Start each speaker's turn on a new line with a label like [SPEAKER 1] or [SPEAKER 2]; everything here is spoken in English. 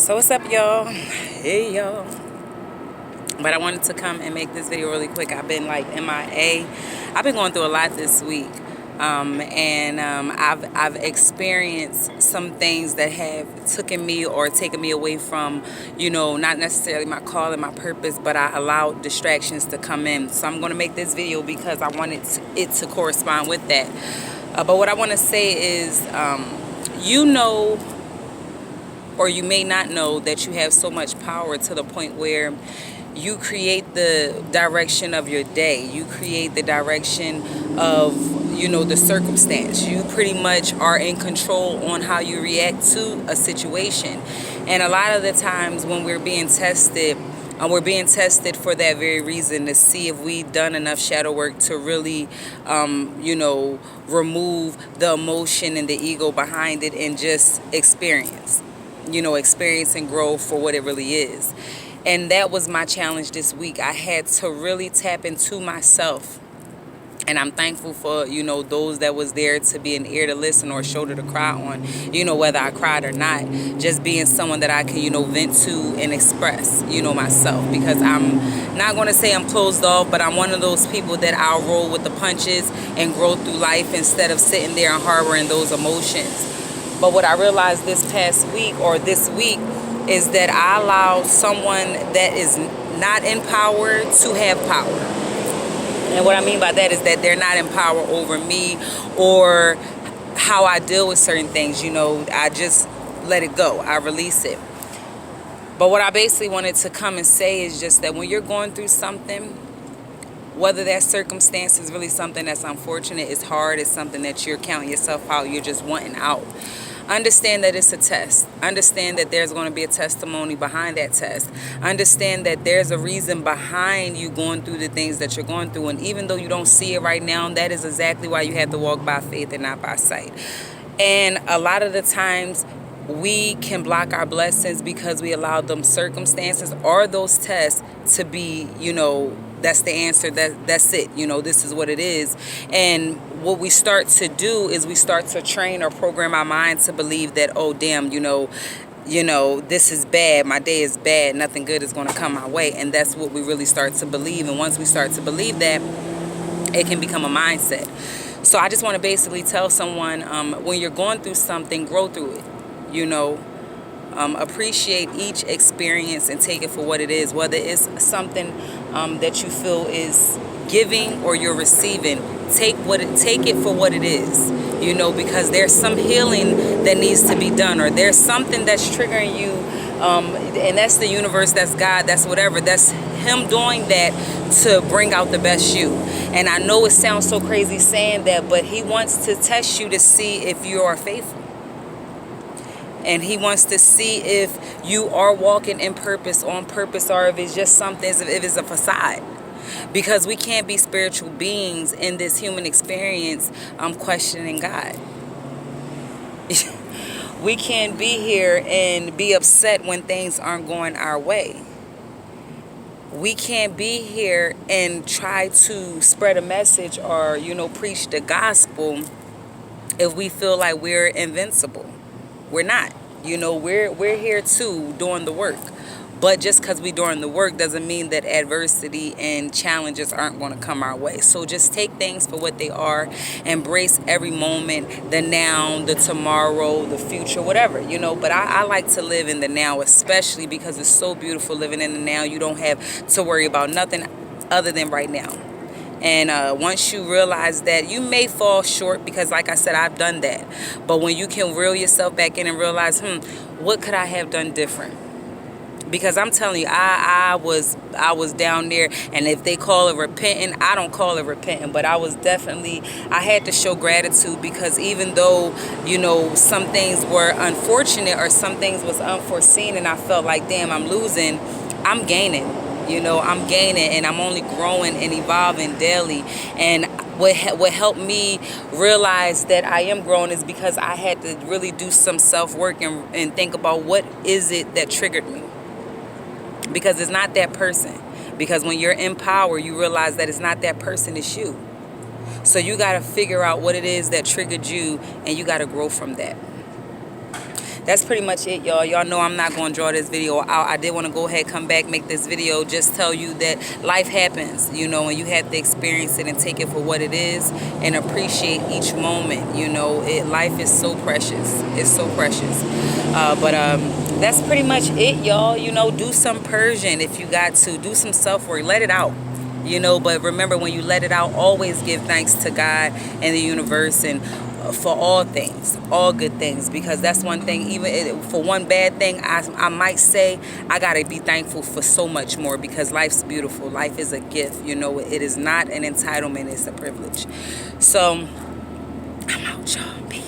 [SPEAKER 1] So what's up, y'all? Hey, y'all. But I wanted to come and make this video really quick. I've been like MIA. I've been going through a lot this week. I've experienced some things that have taken me or taken me away from, not necessarily my call and my purpose, but I allowed distractions to come in. So I'm going to make this video because I wanted it to correspond with that. But what I want to say is, or you may not know that you have so much power to the point where you create the direction of your day. You create the direction of, the circumstance. You pretty much are in control on how you react to a situation. And a lot of the times when we're being tested for that very reason, to see if we've done enough shadow work to really, remove the emotion and the ego behind it and just experience and grow for what it really is. And that was my challenge this week. I had to really tap into myself. And I'm thankful for, those that was there to be an ear to listen or a shoulder to cry on, whether I cried or not. Just being someone that I can, vent to and express, myself. Because I'm not going to say I'm closed off, but I'm one of those people that I'll roll with the punches and grow through life instead of sitting there and harboring those emotions. But what I realized this past week or this week is that I allowed someone that is not in power to have power. And what I mean by that is that they're not in power over me or how I deal with certain things. I just let it go. I release it. But what I basically wanted to come and say is just that when you're going through something, whether that circumstance is really something that's unfortunate, it's hard, it's something that you're counting yourself out, you're just wanting out. Understand that it's a test. Understand that there's going to be a testimony behind that test. Understand that there's a reason behind you going through the things that you're going through. And even though you don't see it right now, that is exactly why you have to walk by faith and not by sight. And a lot of the times we can block our blessings because we allow them circumstances or those tests to be, that's the answer. That's it. This is what it is. And what we start to do is we start to train or program our mind to believe that, oh, damn, this is bad. My day is bad. Nothing good is going to come my way. And that's what we really start to believe. And once we start to believe that, it can become a mindset. So I just want to basically tell someone, when you're going through something, grow through it. Appreciate each experience and take it for what it is, whether it's something that you feel is giving or you're receiving. Take it for what it is, because there's some healing that needs to be done, or there's something that's triggering you, and that's the universe, that's God, that's whatever, that's him doing that to bring out the best you. And I know it sounds so crazy saying that, but he wants to test you to see if you are faithful. And he wants to see if you are walking in purpose, on purpose, or if it's just something, if it's a facade. Because we can't be spiritual beings in this human experience questioning God. We can't be here and be upset when things aren't going our way. We can't be here and try to spread a message or, preach the gospel if we feel like we're invincible. We're not. We're here too doing the work. But just because we're doing the work doesn't mean that adversity and challenges aren't going to come our way. So just take things for what they are. Embrace every moment, the now, the tomorrow, the future, whatever, But I like to live in the now, especially because it's so beautiful living in the now. You don't have to worry about nothing other than right now. And once you realize that, you may fall short because, like I said, I've done that. But when you can reel yourself back in and realize, what could I have done different? Because I'm telling you, I was down there, and if they call it repenting, I don't call it repenting, but I had to show gratitude, because even though, some things were unfortunate or some things was unforeseen and I felt like, damn, I'm losing, I'm gaining. I'm gaining, and I'm only growing and evolving daily. And what helped me realize that I am growing is because I had to really do some self-work and think about what is it that triggered me. Because it's not that person. Because when you're in power, you realize that it's not that person, it's you. So you got to figure out what it is that triggered you, and you got to grow from that. that's pretty much it, y'all. Y'all know I'm not going to draw this video out. I did want to go ahead, come back, make this video, just tell you that life happens, you know, and you have to experience it and take it for what it is and appreciate each moment. You know, life is so precious. It's so precious. But that's pretty much it, y'all. You know, do some purging if you got to. Do some self-work. Let it out. You know, but remember, when you let it out, always give thanks to God and the universe and for all things, all good things, because that's one thing. Even for one bad thing, I might say I gotta be thankful for so much more, because life's beautiful. Life is a gift. You know, it is not an entitlement, it's a privilege. So I'm out, y'all. Peace.